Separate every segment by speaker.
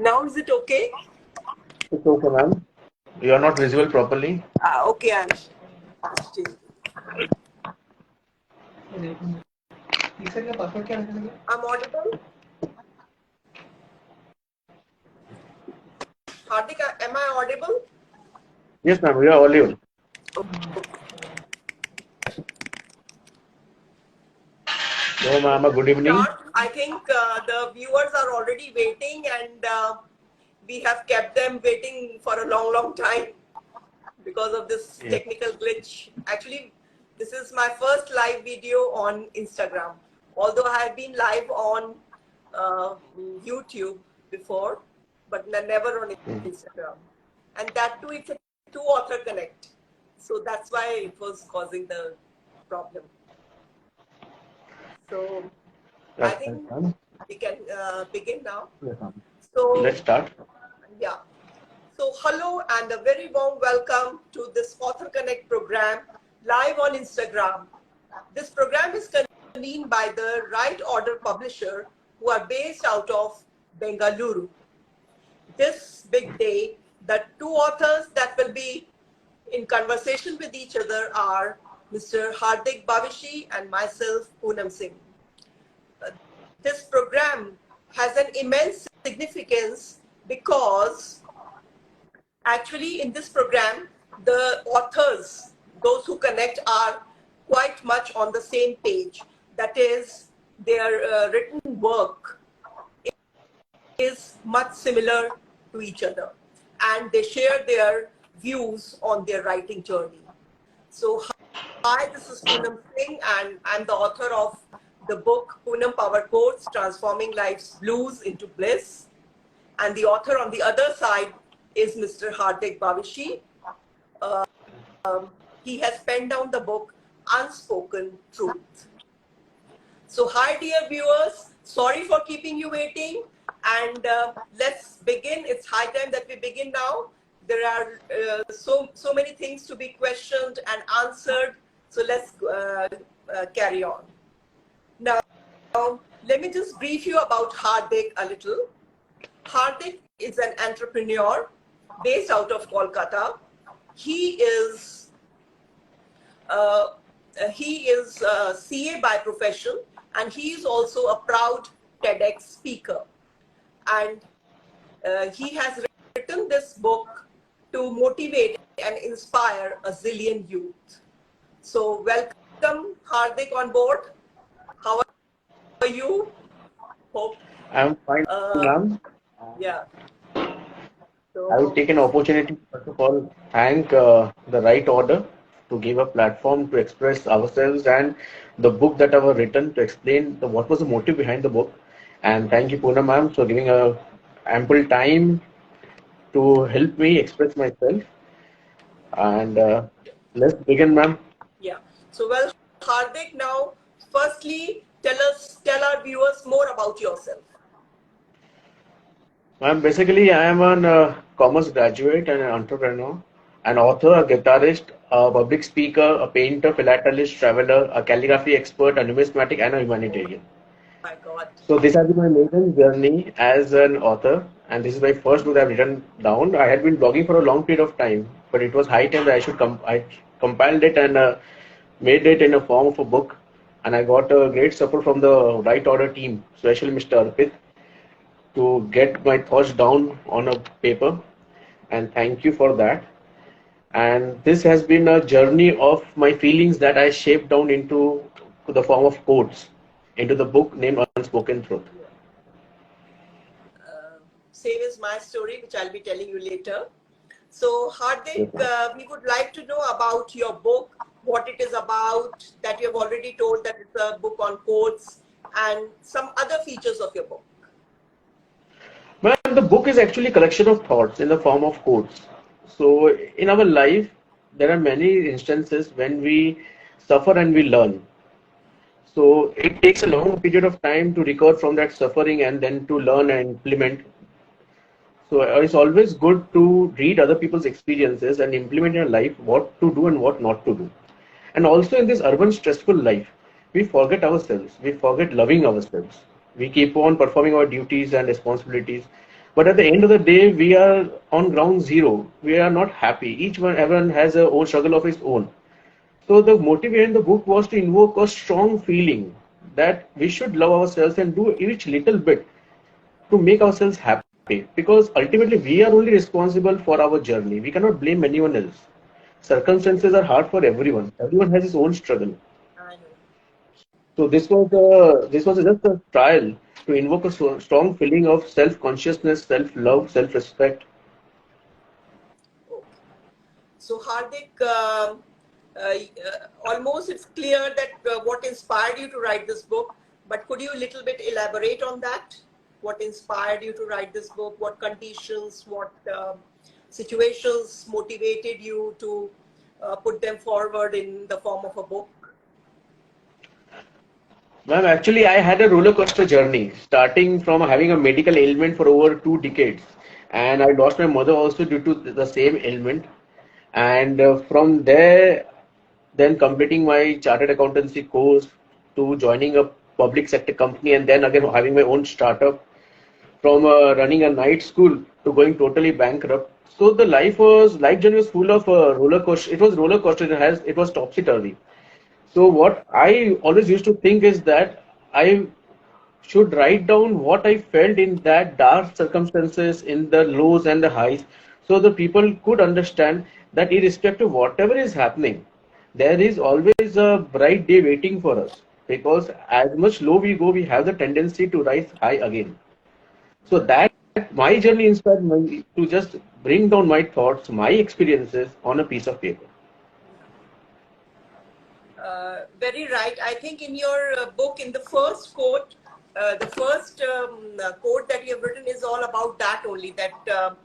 Speaker 1: Now is it okay?
Speaker 2: It's okay, ma'am. You are not visible properly.
Speaker 1: Okay, I'm audible. Hardik, am I audible?
Speaker 2: Yes, ma'am. You are audible. So, ma'am, good evening.
Speaker 1: I think the viewers are already waiting, and we have kept them waiting for a long time because of this technical glitch. Actually, this is my first live video on Instagram, although I have been live on YouTube before, but never on Instagram. And that too, it's a two-author connect. So that's why it was causing the problem. So I think we can begin now. So
Speaker 2: let's start.
Speaker 1: Yeah. So hello and a very warm welcome to this Author Connect program live on Instagram. This program is convened by the Right Order publisher who are based out of Bengaluru. This big day, the two authors that will be in conversation with each other are Mr. Hardick Bavishi and myself, Poonam Singh. This program has an immense significance because actually in this program, the authors, those who connect, are quite much on the same page. That is, their written work is much similar to each other, and they share their views on their writing journey. So, hi, this is Poonam Singh, and I'm the author of the book Poonam Power Quotes, Transforming Life's Blues into Bliss. And the author on the other side is Mr. Hardick Bavishi. He has penned down the book Unspoken Truth. So hi dear viewers, sorry for keeping you waiting, and let's begin. It's high time that we begin now. There are so many things to be questioned and answered, so let's carry on. Now, let me just brief you about Hardick a little. Hardick is an entrepreneur based out of Kolkata. He is CA by profession, and he is also a proud TEDx speaker. And he has written this book to motivate and inspire a zillion youth. So welcome, Hardick, on board. How are you? Hope.
Speaker 2: I'm fine, ma'am.
Speaker 1: Yeah. So,
Speaker 2: I would take an opportunity, first of all, thank the Right Order to give a platform to express ourselves and the book that I have written to explain what was the motive behind the book. And thank you, Poonam ma'am, for giving a ample time to help me express myself. And let's begin, ma'am.
Speaker 1: Yeah. So, well, Hardick, now, firstly, tell our viewers more about yourself.
Speaker 2: Ma'am, basically, I am a commerce graduate and an entrepreneur, an author, a guitarist, a public speaker, a painter, philatelist, traveler, a calligraphy expert, a numismatic, and a humanitarian.
Speaker 1: My God.
Speaker 2: So this has been my maiden journey as an author, and this is my first book I've written down. I had been blogging for a long period of time, but it was high time that I compiled it and made it in a form of a book. And I got a great support from the Right Order team, especially Mr. Arpit, to get my thoughts down on a paper, and thank you for that. And this has been a journey of my feelings that I shaped down into the form of quotes into the book named Unspoken Truth.
Speaker 1: Same is my story, which I'll be telling you later. So, Hardick, we would like to know about your book. what it is about, that you have already told that it's a book on quotes, and some other features of your book.
Speaker 2: Well, the book is actually a collection of thoughts in the form of quotes. So, in our life, there are many instances when we suffer and we learn. So, it takes a long period of time to recover from that suffering and then to learn and implement. So, it's always good to read other people's experiences and implement in your life what to do and what not to do. And also in this urban stressful life, we forget ourselves, we forget loving ourselves. We keep on performing our duties and responsibilities. But at the end of the day, we are on ground zero. We are not happy. Everyone has a own struggle of his own. So the motive behind the book was to invoke a strong feeling that we should love ourselves and do each little bit to make ourselves happy. Because ultimately, we are only responsible for our journey. We cannot blame anyone else. Circumstances are hard for everyone. Everyone has his own struggle.
Speaker 1: I know.
Speaker 2: So this was just a trial to invoke a strong feeling of self-consciousness, self-love, self-respect.
Speaker 1: Okay. So Hardik, almost it's clear that what inspired you to write this book, but could you a little bit elaborate on that? What inspired you to write this book? What conditions, what situations motivated you to put them forward in the form of a book?
Speaker 2: Ma'am, actually, I had a roller coaster journey, starting from having a medical ailment for over 2 decades, and I lost my mother also due to the same ailment. And from there, then completing my chartered accountancy course to joining a public sector company, and then again having my own startup. From running a night school to going totally bankrupt. So the life journey was full of roller coaster. It was roller coaster. It was topsy turvy. So what I always used to think is that I should write down what I felt in that dark circumstances, in the lows and the highs, so the people could understand that irrespective of whatever is happening, there is always a bright day waiting for us. Because as much low we go, we have the tendency to rise high again. So that my journey inspired me to just bring down my thoughts, my experiences on a piece of paper.
Speaker 1: Very right. I think in your book, in the first quote, the first quote that you have written is all about that only, that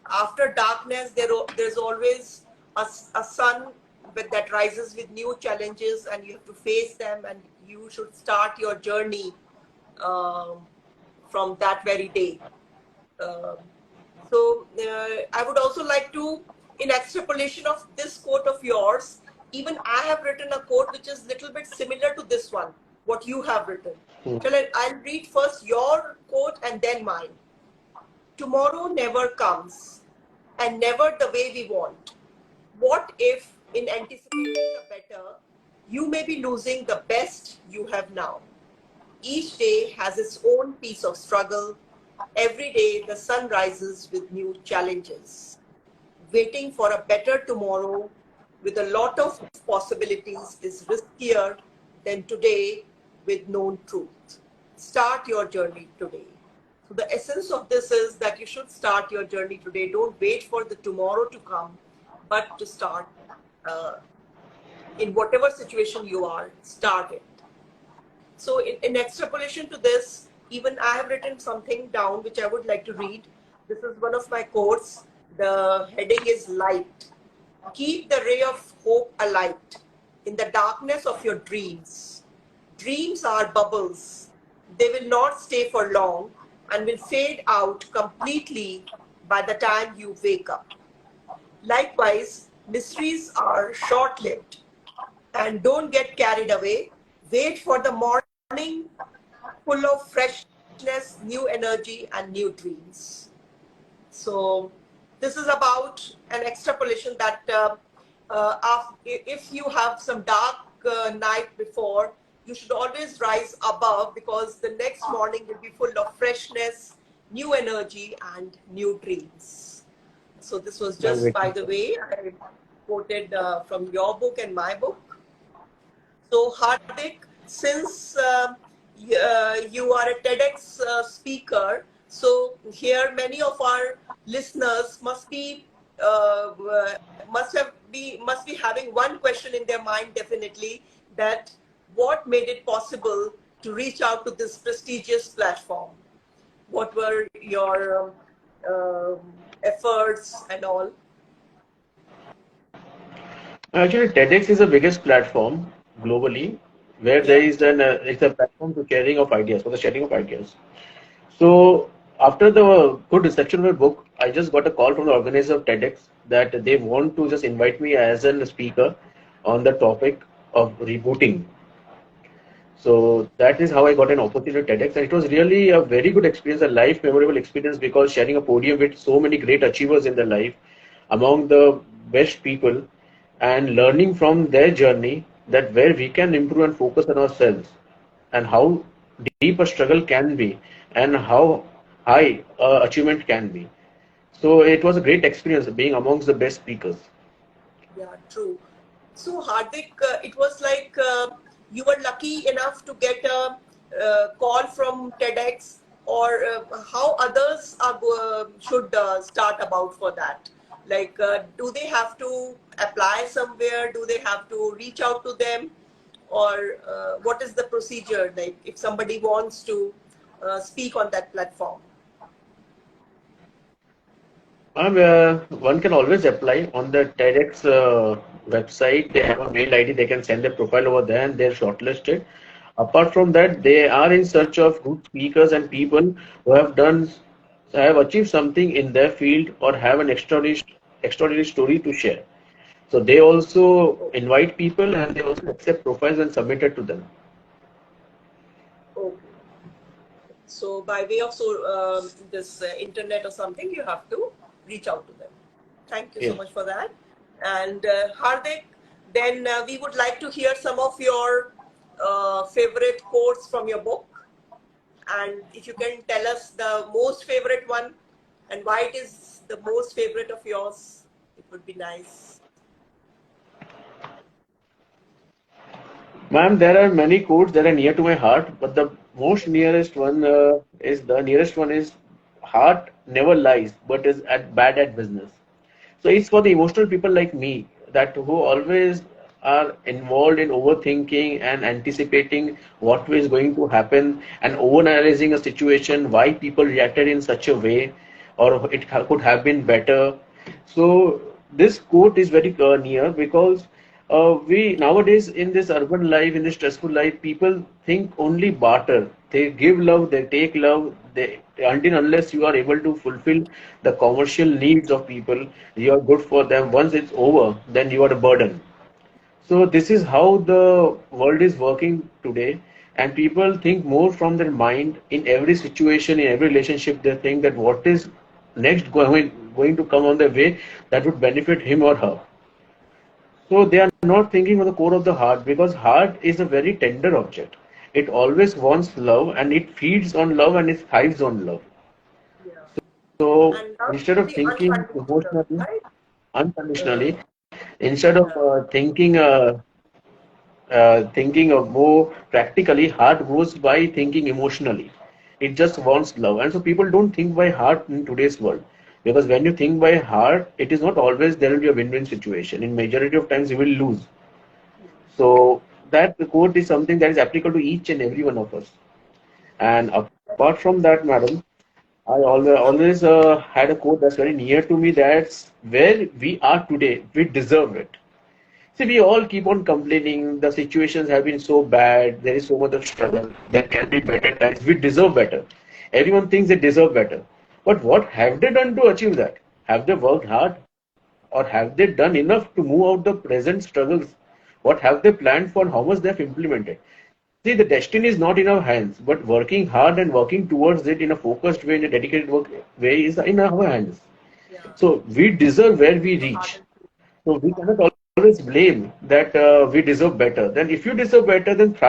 Speaker 1: after darkness, there's always a sun that rises with new challenges, and you have to face them, and you should start your journey um, from that very day. Um I would also like to, in extrapolation of this quote of yours, even I have written a quote which is a little bit similar to this one, what you have written.
Speaker 2: Hmm.
Speaker 1: I'll read first your quote and then mine. Tomorrow never comes, and never the way we want. What if, in anticipating the better, you may be losing the best you have now? Each day has its own piece of struggle. Every day the sun rises with new challenges. Waiting for a better tomorrow with a lot of possibilities is riskier than today with known truth. Start your journey today. So the essence of this is that you should start your journey today. Don't wait for the tomorrow to come, but to start uh, in whatever situation you are, start it. So in extrapolation to this, even I have written something down which I would like to read. This is one of my quotes. The heading is light. Keep the ray of hope alight in the darkness of your dreams. Dreams are bubbles. They will not stay for long and will fade out completely by the time you wake up. Likewise, mysteries are short lived, and don't get carried away. Wait for the morning full of freshness, new energy, and new dreams. So, this is about an extrapolation that if you have some dark night before, you should always rise above, because the next morning will be full of freshness, new energy, and new dreams. So, this was
Speaker 2: Well,
Speaker 1: just by the way, I quoted from your book and my book. So, Hardik, since you are a TEDx speaker, so here many of our listeners must be must be having one question in their mind definitely, that what made it possible to reach out to this prestigious platform? What were your efforts and all?
Speaker 2: Actually, TEDx is the biggest platform globally where there
Speaker 1: Yeah.
Speaker 2: is it's a platform to sharing of ideas, for the sharing of ideas. So after the good reception of my book, I just got a call from the organizer of TEDx that they want to just invite me as a speaker on the topic of rebooting. So that is how I got an opportunity at TEDx, and it was really a very good experience, a life memorable experience, because sharing a podium with so many great achievers in their life, among the best people, and learning from their journey that where we can improve and focus on ourselves, and how deep a struggle can be, and how high achievement can be. So it was a great experience being amongst the best speakers.
Speaker 1: Yeah, true. So Hardik, it was like you were lucky enough to get a call from TEDx, or how others are should start about for that? Like, do they have to apply somewhere? Do they have to reach out to them, or what is the procedure? Like, if somebody wants to speak on that platform?
Speaker 2: One can always apply on the TEDx website. They have a mail ID. They can send their profile over there and they're shortlisted. Apart from that, they are in search of good speakers and people who have achieved something in their field or have an extraordinary story to share. So they also invite people and they also accept profiles and submit it to them.
Speaker 1: Okay. So by way of this internet or something, you have to reach out to them. Thank you so
Speaker 2: Yes.
Speaker 1: much for that. And Hardik, then we would like to hear some of your favorite quotes from your book. And if you can tell us the most favorite one and why it is the most favorite of yours, it would be nice.
Speaker 2: Ma'am, there are many quotes that are near to my heart, but the most nearest one is heart never lies, but is bad at business. So it's for the emotional people like me that who always are involved in overthinking and anticipating what is going to happen and overanalyzing a situation, why people reacted in such a way, or could have been better. So this quote is very near because we nowadays in this urban life, in this stressful life, people think only barter. They give love, they take love. They until unless you are able to fulfill the commercial needs of people, you are good for them. Once it's over, then you are a burden. So this is how the world is working today, and people think more from their mind in every situation, in every relationship. They think that what is next going to come on their way that would benefit him or her. So they are not thinking on the core of the heart because heart is a very tender object. It always wants love and it feeds on love and it thrives on love.
Speaker 1: Yeah.
Speaker 2: So
Speaker 1: And love
Speaker 2: instead
Speaker 1: is
Speaker 2: of
Speaker 1: the
Speaker 2: thinking
Speaker 1: unconditional love,
Speaker 2: emotionally,
Speaker 1: right?
Speaker 2: unconditionally,
Speaker 1: Uh,
Speaker 2: instead of
Speaker 1: yeah.
Speaker 2: thinking of more practically, heart goes by thinking emotionally. It just wants love. And so people don't think by heart in today's world. Because when you think by heart, it is not always there will be a win-win situation. In majority of times, you will lose. So that quote is something that is applicable to each and every one of us. And apart from that, madam, I always had a quote that's very near to me. That's where we are today. We deserve it. See, we all keep on complaining. The situations have been so bad. There is so much of struggle. There can be better times. We deserve better. Everyone thinks they deserve better. But what have they done to achieve that? Have they worked hard? Or have they done enough to move out the present struggles? What have they planned for? How much they have implemented? See, the destiny is not in our hands, but working hard and working towards it in a focused way, in a dedicated work way is in our hands.
Speaker 1: Yeah.
Speaker 2: So we deserve where we
Speaker 1: The heart
Speaker 2: reach.
Speaker 1: and soul.
Speaker 2: So we cannot always blame that we deserve better. Then if you deserve better, then thrive